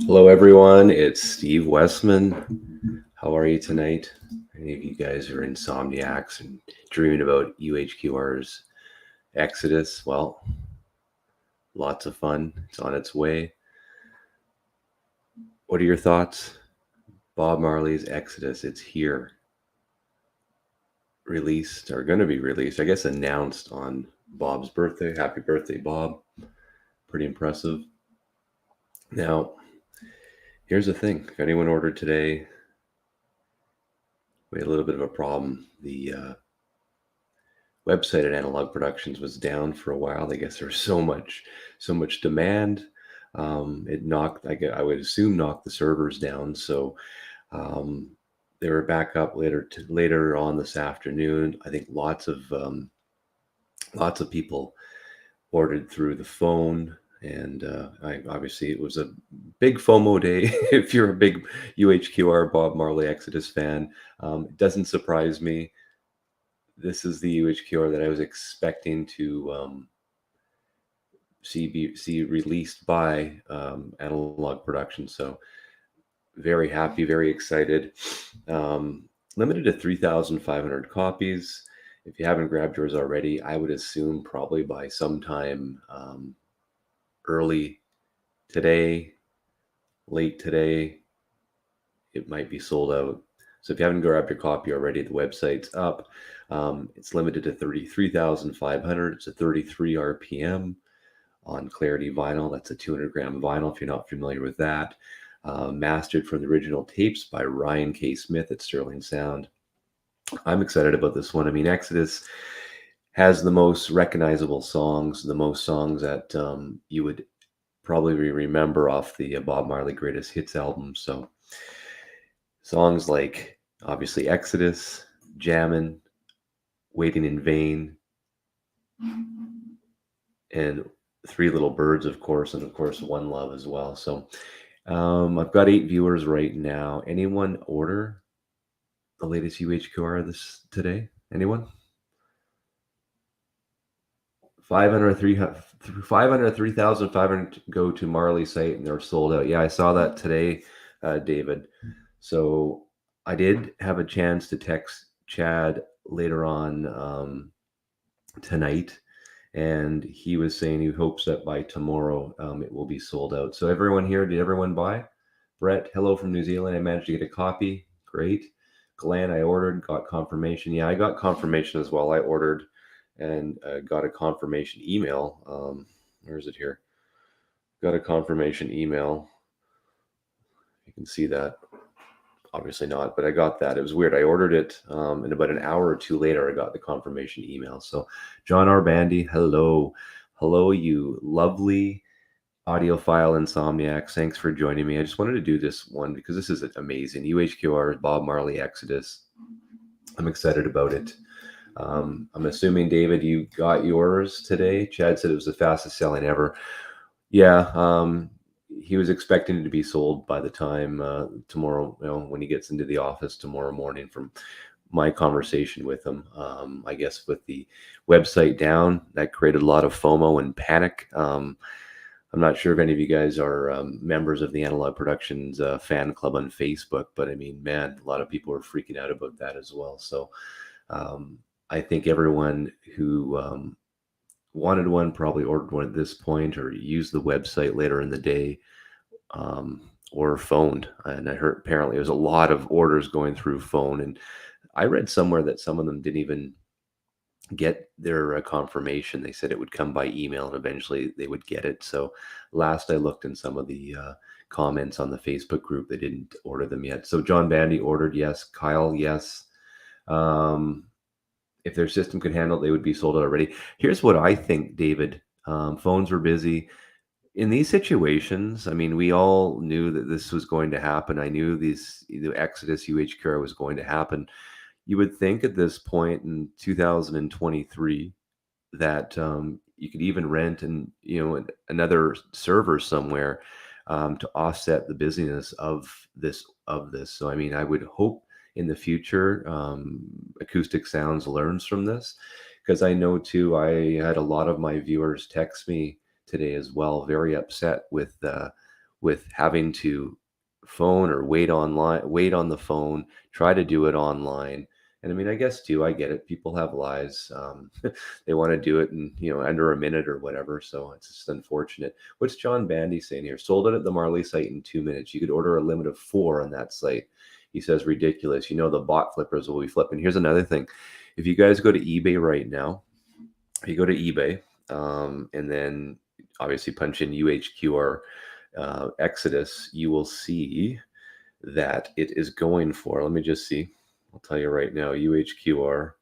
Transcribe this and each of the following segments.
Hello, everyone. It's Steve Westman. How are you tonight? Any of you guys are insomniacs and dreaming about UHQR's Exodus? Well, lots of fun. It's on its way. What are your thoughts? Bob Marley's Exodus. It's here. Released, or going to be released, I guess announced on Bob's birthday. Happy birthday, Bob. Pretty impressive. Now, here's the thing. If anyone ordered today, we had a little bit of a problem. The website at Analogue Productions was down for a while. I guess there was so much demand. It knocked, I would assume, knocked the servers down. So um, they were back up later on this afternoon. I think lots of people ordered through the phone. And obviously, it was a big FOMO day. If you're a big UHQR Bob Marley Exodus fan, it doesn't surprise me. This is the UHQR that I was expecting to see released by Analogue Production. So very happy, very excited. Limited to 3,500 copies. If you haven't grabbed yours already, I would assume probably by sometime early today, late today, it might be sold out. So if you haven't grabbed your copy already, the website's up. It's limited to 33,500. It's a 33 RPM on Clarity vinyl. That's a 200-gram vinyl, if you're not familiar with that. Mastered from the original tapes by Ryan K. Smith at Sterling Sound. I'm excited about this one. I mean, Exodus has the most recognizable songs, the most songs that you would probably remember off the Bob Marley Greatest Hits album. So songs like, obviously, Exodus, Jammin', Waiting in Vain, and Three Little Birds, of course, and of course, One Love as well. So I've got 8 viewers right now. Anyone order the latest UHQR today? Anyone? 503,500 go to Marley site and they're sold out. Yeah, I saw that today, David. So I did have a chance to text Chad later on tonight, and he was saying he hopes that by tomorrow it will be sold out. So everyone here, did everyone buy? Brett, hello from New Zealand. I managed to get a copy. Great. Glenn, I ordered, got confirmation. Yeah, I got confirmation as well. I ordered and got a confirmation email. Where is it here? Got a confirmation email. You can see that. Obviously not, but I got that. It was weird. I ordered it, and about an hour or two later, I got the confirmation email. So, John R. Bandy, hello. Hello, you lovely audiophile insomniacs. Thanks for joining me. I just wanted to do this one because this is amazing. UHQR, Bob Marley Exodus. I'm excited about it. I'm assuming, David, you got yours today. Chad said it was the fastest selling ever. Yeah, he was expecting it to be sold by the time tomorrow, when he gets into the office tomorrow morning. From my conversation with him, I guess with the website down, that created a lot of FOMO and panic. I'm not sure if any of you guys are members of the Analogue Productions fan club on Facebook, but I mean, man, a lot of people are freaking out about that as well. So I think everyone who wanted one probably ordered one at this point, or used the website later in the day, or phoned. And I heard apparently there's a lot of orders going through phone. And I read somewhere that some of them didn't even get their confirmation. They said it would come by email and eventually they would get it. So last I looked in some of the comments on the Facebook group, they didn't order them yet. So John Bandy ordered, yes. Kyle, yes. If their system could handle it, they would be sold out already. Here's what I think, David. Phones were busy. In these situations, I mean, we all knew that this was going to happen. I knew the Exodus UHQR was going to happen. You would think at this point in 2023 that you could even rent another server somewhere to offset the busyness of this. So I mean, I would hope in the future Acoustic Sounds learns from this, because I know too, I had a lot of my viewers text me today as well, very upset with with having to phone or wait online, wait on the phone, try to do it online. And I mean, I guess too, I get it. People have lives. They want to do it in, under a minute or whatever. So it's just unfortunate. What's John Bandy saying here? Sold it at the Marley site in 2 minutes. You could order a limit of 4 on that site. He says ridiculous. The bot flippers will be flipping. Here's another thing. If you guys go to eBay right now, if you go to eBay, and then obviously punch in UHQR Exodus, you will see that it is going for, let me just see. I'll tell you right now, UHQR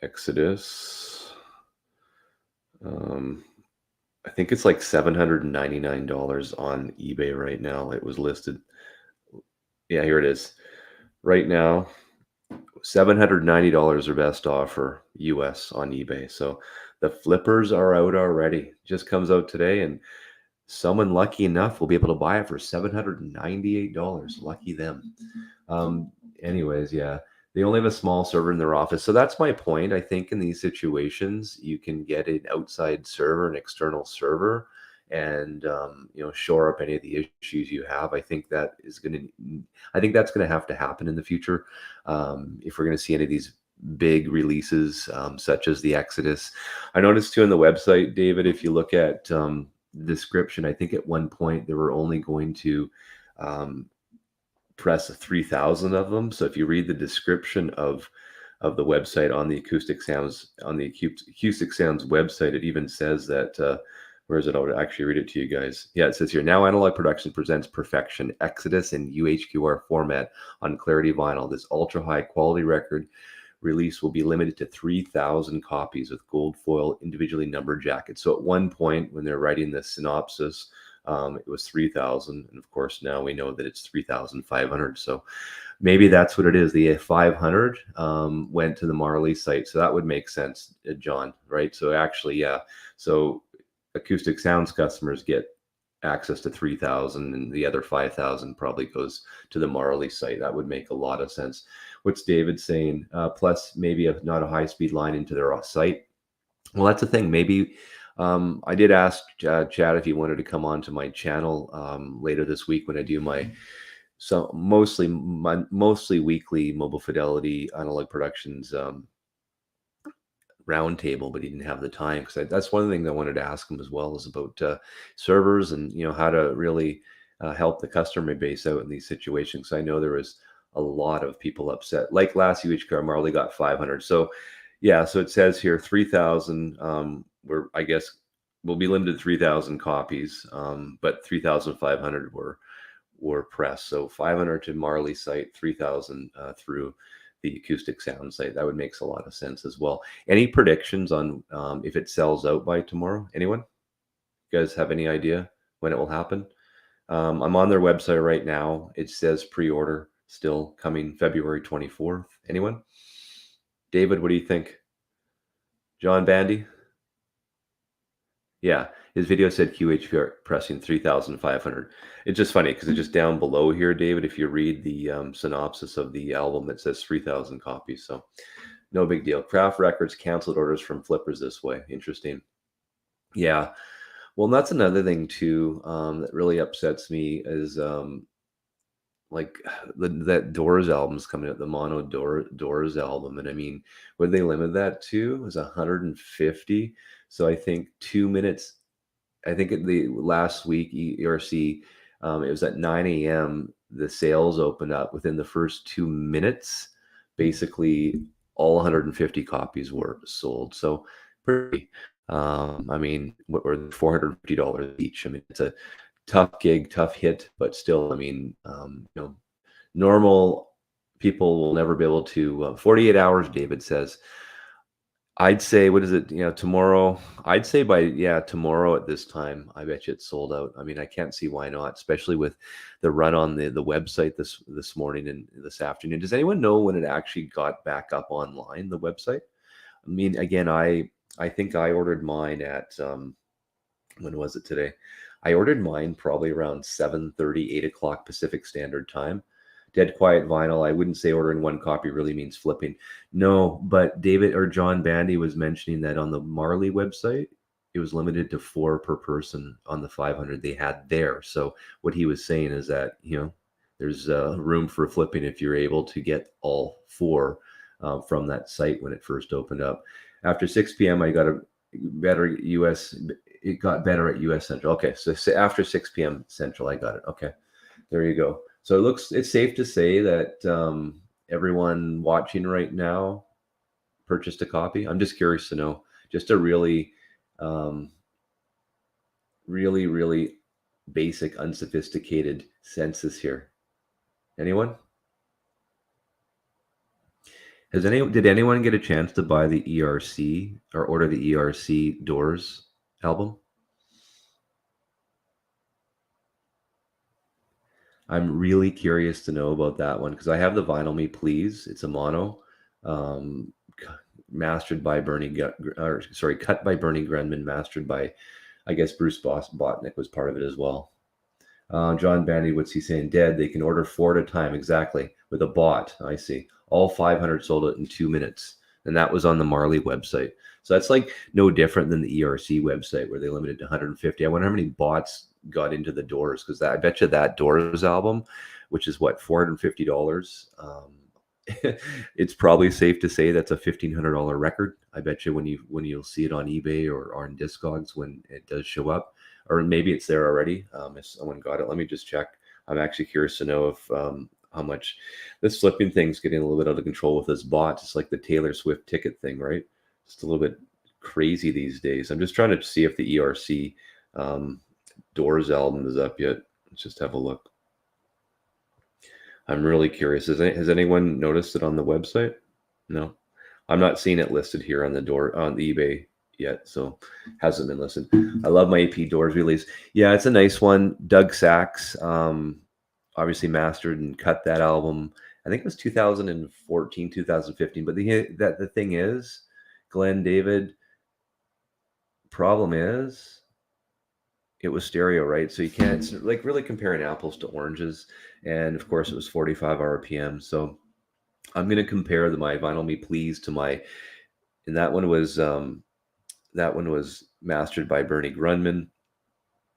Exodus. I think it's like $799 on eBay right now. It was listed. Yeah, here it is. Right now, $790 or best offer US on eBay. So the flippers are out already. Just comes out today, and someone lucky enough will be able to buy it for $798. Lucky them. Anyways, yeah, they only have a small server in their office. So that's my point. I think in these situations, you can get an outside server, an external server, and shore up any of the issues you have. I think that's going to have to happen in the future if we're going to see any of these big releases such as the Exodus. I noticed too on the website, David, if you look at description, I think at one point they were only going to press 3,000 of them. So if you read the description of the website on the Acoustic Sounds website, it even says that where is it? I'll actually read it to you guys. Yeah, it says here, now Analogue Production presents Perfection Exodus in UHQR format on Clarity vinyl. This ultra high quality record release will be limited to 3,000 copies with gold foil individually numbered jackets. So at one point when they're writing the synopsis, it was 3,000. And of course, now we know that it's 3,500. So maybe that's what it is. The 500 went to the Marley site. So that would make sense, John, right? So actually, yeah. So Acoustic Sounds customers get access to 3,000 and the other 5,000 probably goes to the Marley site. That would make a lot of sense. What's David saying? Plus maybe not a high-speed line into their site. Well, that's the thing. Maybe I did ask Chad if he wanted to come on to my channel later this week when I do my mostly weekly Mobile Fidelity Analogue Productions roundtable, but he didn't have the time because that's one of the things I wanted to ask him as well, is about servers and how to really help the customer base out in these situations. I know there was a lot of people upset. Like last UHQR, Marley got 500. So yeah, so it says here 3,000. I guess we'll be limited to 3,000 copies, but 3,500 were pressed. So 500 to Marley site, 3,000 through the Acoustic Sound site. That would make a lot of sense as well. Any predictions on if it sells out by tomorrow? Anyone? You guys have any idea when it will happen? I'm on their website right now. It says pre-order still coming February 24th. Anyone? David, what do you think? John Bandy? Yeah, his video said QHQR pressing 3,500. It's just funny because it's just down below here, David. If you read the synopsis of the album, it says 3,000 copies. So no big deal. Craft Records canceled orders from flippers this way. Interesting. Yeah. Well, that's another thing too that really upsets me is like that Doors album's coming out, the mono Doors album. And I mean, what they limit that to? It was 150. So I think 2 minutes. I think the last week ERC, it was at 9 a.m. The sales opened up within the first 2 minutes. Basically, all 150 copies were sold. So pretty. I mean, what were $450 each? I mean, it's a tough gig, tough hit, but still, I mean, normal people will never be able to. 48 hours, David says. I'd say, what is it? Tomorrow. I'd say by tomorrow at this time, I bet you it's sold out. I mean, I can't see why not, especially with the run on the website this morning and this afternoon. Does anyone know when it actually got back up online, the website? I mean, again, I think I ordered mine at when was it today? I ordered mine probably around 7:30, 8 o'clock Pacific Standard Time. Dead Quiet Vinyl, I wouldn't say ordering one copy really means flipping. No, but David or John Bandy was mentioning that on the Marley website, it was limited to 4 per person on the 500 they had there. So what he was saying is that, there's room for flipping if you're able to get all 4 from that site when it first opened up. After 6 p.m., I got a better US. It got better at US Central. Okay, so after 6 p.m. Central, I got it. Okay, there you go. So it's safe to say that everyone watching right now purchased a copy. I'm just curious to know, just a really, really basic, unsophisticated census here. Anyone? Did anyone get a chance to buy the ERC or order the ERC Doors album? I'm really curious to know about that one because I have the Vinyl Me Please. It's a mono, um, mastered by cut by Bernie Grundman, mastered by, I guess, Bruce Botnick was part of it as well. John Bandy, what's he saying? Dead. They can order 4 at a time, exactly, with a bot. I see. All 500 sold out in 2 minutes, and that was on the Marley website. So that's like no different than the ERC website where they limited to 150. I wonder how many bots got into the Doors, because I bet you that Doors album, which is what, $450. It's probably safe to say that's a $1,500 record. I bet you when you'll see it on eBay or on Discogs when it does show up, or maybe it's there already. If someone got it, let me just check. I'm actually curious to know if how much this flipping thing's getting a little bit out of control with this bot. It's like the Taylor Swift ticket thing, right? Just a little bit crazy these days. I'm just trying to see if the ERC Doors album is up yet. Let's just have a look. I'm really curious. Has anyone noticed it on the website? No, I'm not seeing it listed here on the eBay yet, so hasn't been listed. I love my AP Doors release. Yeah, it's a nice one. Doug Sachs obviously mastered and cut that album. I think it was 2014, 2015. But the thing is, Glenn David, problem is it was stereo, right? So you can't, it's like really comparing apples to oranges. And of course it was 45 RPM. So I'm going to compare my Vinyl Me Please to and that one was mastered by Bernie Grundman.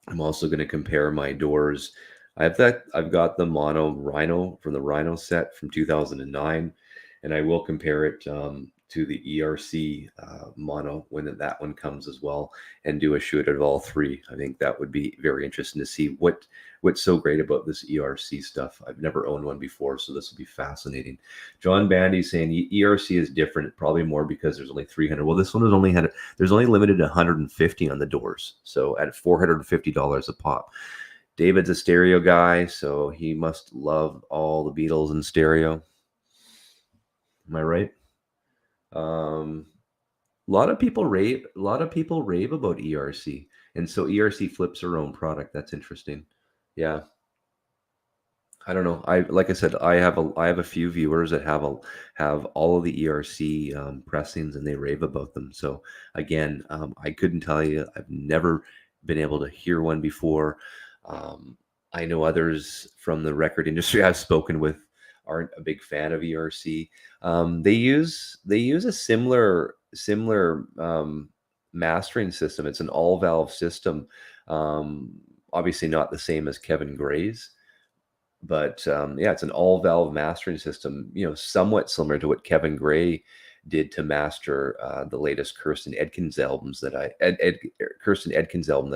I'm also going to compare my Doors. I've got the mono Rhino from the Rhino set from 2009, and I will compare it to the ERC mono when that one comes as well, and do a shoot of all 3. I think that would be very interesting to see what's so great about this ERC stuff. I've never owned one before, so this will be fascinating. John Bandy saying ERC is different, probably more because there's only 300. Well, this one there's only limited to 150 on the Doors, so at $450 a pop. David's a stereo guy, so he must love all the Beatles in stereo. Am I right? A lot of people rave about ERC, and so ERC flips their own product. That's interesting. Yeah, I don't know. Like I said, I have a few viewers that have all of the ERC pressings, and they rave about them. So again, I couldn't tell you. I've never been able to hear one before. I know others from the record industry I've spoken with aren't a big fan of ERC. They use a similar mastering system. It's an all valve system. Obviously not the same as Kevin Gray's, but yeah, it's an all valve mastering system. Somewhat similar to what Kevin Gray did to master the latest Kirsten Edkins album that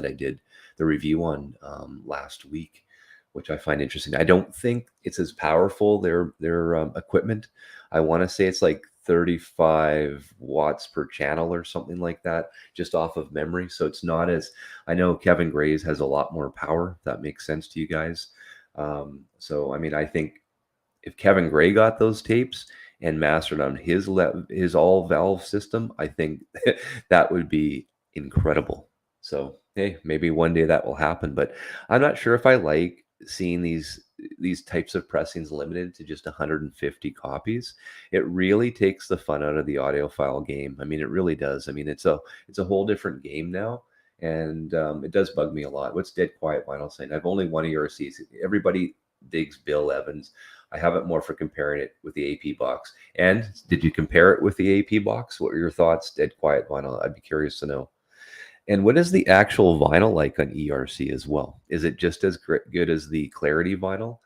I did the review on last week, which I find interesting. I don't think it's as powerful, their equipment. I want to say it's like 35 watts per channel or something like that, just off of memory. So it's not as, I know Kevin Gray's has a lot more power, if that makes sense to you guys. So, I mean, I think if Kevin Gray got those tapes and mastered on his all valve system, I think that would be incredible. So, hey, maybe one day that will happen, but I'm not sure if I like seeing these types of pressings limited to just 150 copies. It really takes the fun out of the audiophile game. I mean, it really does. I mean, it's a whole different game now, and it does bug me a lot. What's Dead Quiet Vinyl saying? I've only one ERC. Everybody digs Bill Evans. I have it more for comparing it with the AP box. And did you compare it with the AP box? What were your thoughts, Dead Quiet Vinyl? I'd be curious to know. And what is the actual vinyl like on ERC as well? Is it just as good as the Clarity vinyl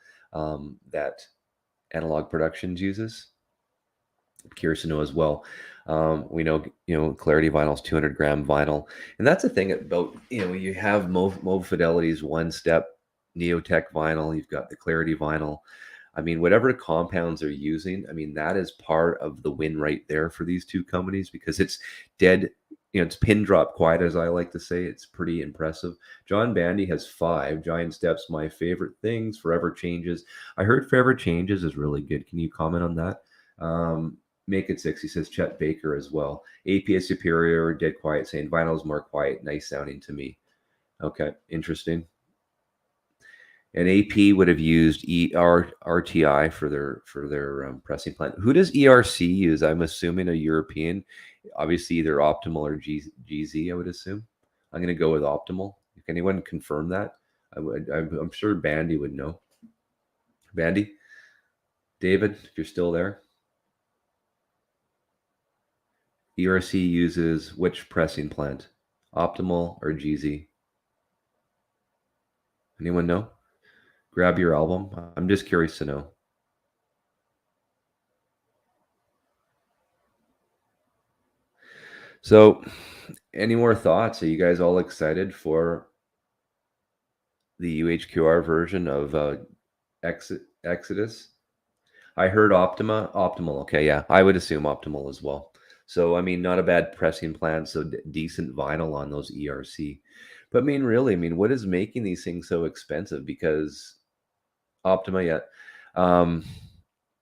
that Analog Productions uses? I'm curious to know as well. We know, Clarity vinyl is 200-gram vinyl, and that's the thing about, you have Mauve Fidelity's one step Neotech vinyl. You've got the Clarity vinyl. I mean, whatever compounds they're using, I mean, that is part of the win right there for these two companies, because it's dead, it's pin drop quiet, as I like to say. It's pretty impressive. John Bandy has 5 Giant Steps, my favorite things. Forever Changes. I heard Forever Changes is really good. Can you comment on that? Make It 6, he says. Chet Baker as well. AP is superior. Dead Quiet saying vinyl is more quiet, nice sounding to me. Okay, interesting. And AP would have used RTI for their pressing plant. Who does ERC use? I'm assuming a European, obviously either Optimal or GZ. I would assume. I'm going to go with Optimal. Can anyone confirm that? I'm sure Bandy would know. Bandy, David, if you're still there. ERC uses which pressing plant? Optimal or GZ? Anyone know? Grab your album. I'm just curious to know. So, any more thoughts? Are you guys all excited for the UHQR version of Exodus? I heard Optimal. Okay, yeah, I would assume Optimal as well. So, I mean, not a bad pressing plant, so decent vinyl on those ERC. But I mean, really, what is making these things so expensive? Because Optima, yeah.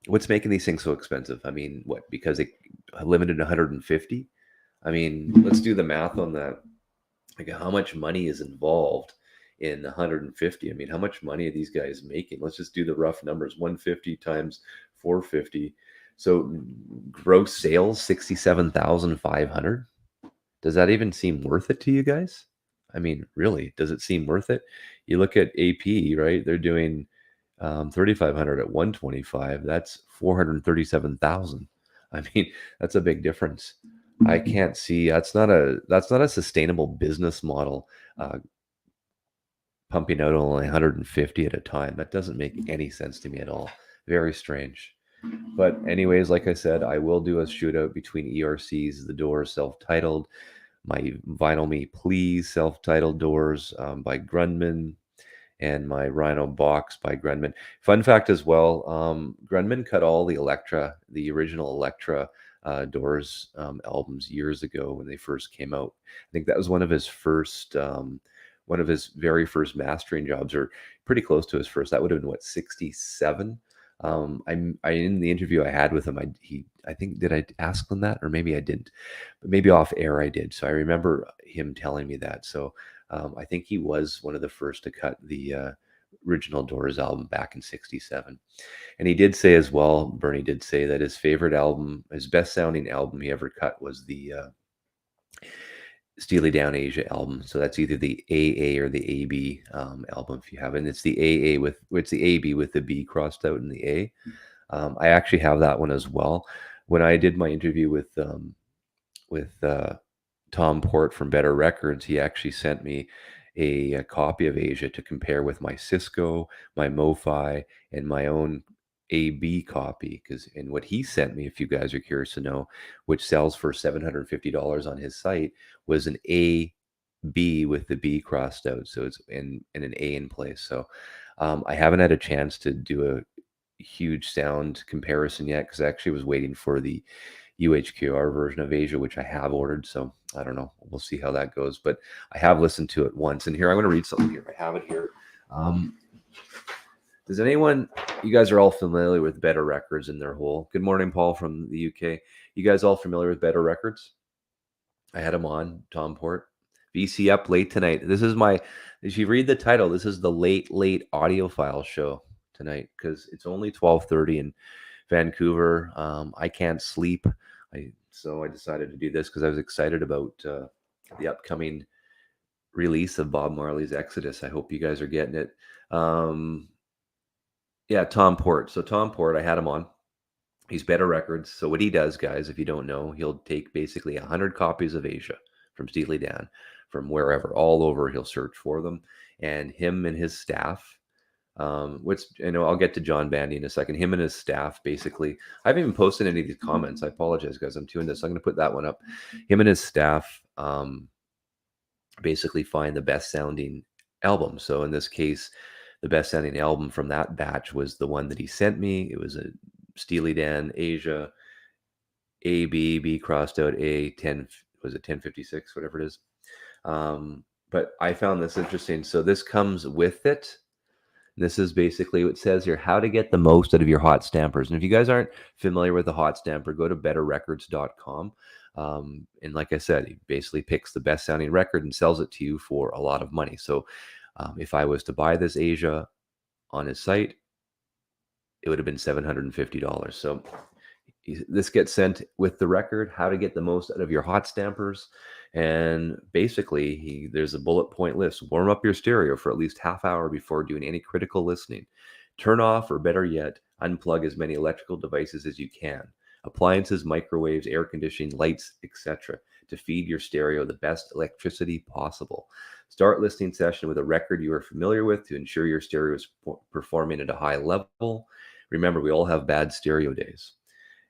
What's making these things so expensive? I mean, what? Because they limited 150? I mean, let's do the math on that. Like, how much money is involved in 150? I mean, how much money are these guys making? Let's just do the rough numbers. 150 times 450. So gross sales 67,500. Does that even seem worth it to you guys? I mean, really, does it seem worth it? You look at AP, right? They're doing 3,500 at 125. That's 437,000. I mean, that's a big difference. I can't see that's not a sustainable business model. Pumping out only 150 at a time. That doesn't make any sense to me at all. Very strange. But anyways, like I said, I will do a shootout between ERCs, The Doors, self-titled, my Vinyl Me Please self-titled Doors by Grundman, and my Rhino Box by Grundman. Fun fact as well, Grundman cut all the original Elektra Doors albums years ago when they first came out. I think that was one of his very first mastering jobs, or pretty close to his first. That would have been 67. I in the interview I had with him, I think, did I ask him that, or maybe I didn't, but maybe off air I did. So I remember him telling me that. So I think he was one of the first to cut the original Doors album back in 67. And he did say as well, Bernie did say that his favorite album, his best sounding album he ever cut was the Steely Dan Asia album. So that's either the AA or the AB album if you have it. And it's the it's the AB with the B crossed out in the A. I actually have that one as well. When I did my interview with Tom Port from Better Records, he actually sent me a copy of Asia to compare with my Cisco, my MoFi, and my own AB copy. And what he sent me, if you guys are curious to know, which sells for $750 on his site, was an AB with the B crossed out. So it's in an A in place. So I haven't had a chance to do a huge sound comparison yet, because I actually was waiting for the UHQR version of Asia, which I have ordered. So I don't know. We'll see how that goes. But I have listened to it once. And here, I'm going to read something here. I have it here. Does anyone, you guys are all familiar with Better Records in their whole. Good morning, Paul from the UK. You guys all familiar with Better Records? I had him on, Tom Port. VC up late tonight. If you read the title, this is the late audiophile show tonight, because it's only 12:30 in Vancouver. I can't sleep. So I decided to do this because I was excited about the upcoming release of Bob Marley's Exodus. I hope you guys are getting it. Yeah, Tom Port. So Tom Port, I had him on. He's Better Records. So what he does, guys, if you don't know, he'll take basically 100 copies of Asia from Steely Dan, from wherever, all over. He'll search for them, and him and his staff. Which, I'll get to John Bandy in a second. Him and his staff, basically, I haven't even posted any of these comments. I apologize, guys. I'm doing this. I'm going to put that one up. Him and his staff basically find the best sounding album. So in this case, the best sounding album from that batch was the one that he sent me. It was a Steely Dan Asia B crossed out A 10, was it 1056, whatever it is. But I found this interesting. So this comes with it. This is basically what it says here, how to get the most out of your hot stampers. And if you guys aren't familiar with the hot stamper, go to betterrecords.com. And like I said, he basically picks the best sounding record and sells it to you for a lot of money. So if I was to buy this Asia on his site, it would have been $750. So this gets sent with the record, how to get the most out of your hot stampers. And basically, there's a bullet point list. Warm up your stereo for at least half hour before doing any critical listening. Turn off, or better yet, unplug as many electrical devices as you can. Appliances, microwaves, air conditioning, lights, etc. to feed your stereo the best electricity possible. Start listening session with a record you are familiar with to ensure your stereo is performing at a high level. Remember, we all have bad stereo days.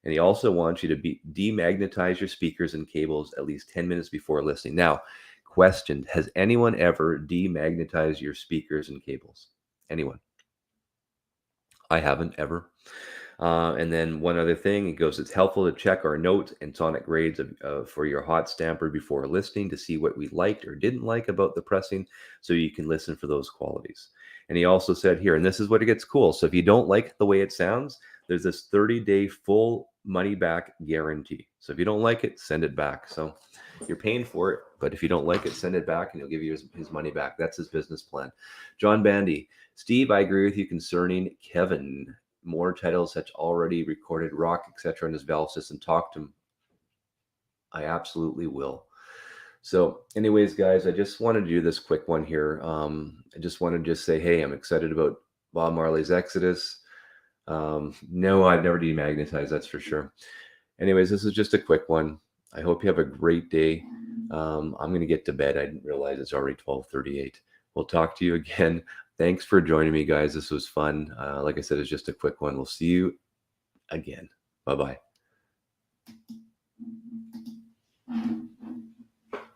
And he also wants you to demagnetize your speakers and cables at least 10 minutes before listening. Now, question, has anyone ever demagnetized your speakers and cables? Anyone? I haven't ever. And then one other thing, it goes, it's helpful to check our notes and sonic grades for your hot stamper before listening to see what we liked or didn't like about the pressing, so you can listen for those qualities. And he also said here, and this is what it gets cool. So if you don't like the way it sounds, there's this 30-day full money back guarantee. So if you don't like it, send it back. So you're paying for it, but if you don't like it, send it back and he'll give you his money back. That's his business plan. John Bandy, Steve, I agree with you concerning Kevin. More titles such already recorded rock, etc. in his valve system. Talk to him. I absolutely will. So anyways, guys, I just wanted to do this quick one here. I just wanted to say, hey, I'm excited about Bob Marley's Exodus. No, I've never demagnetized, that's for sure. Anyways, this is just a quick one. I hope you have a great day. I'm going to get to bed. I didn't realize it's already 12:38. We'll talk to you again. Thanks for joining me, guys. This was fun. Like I said, it's just a quick one. We'll see you again. Bye-bye.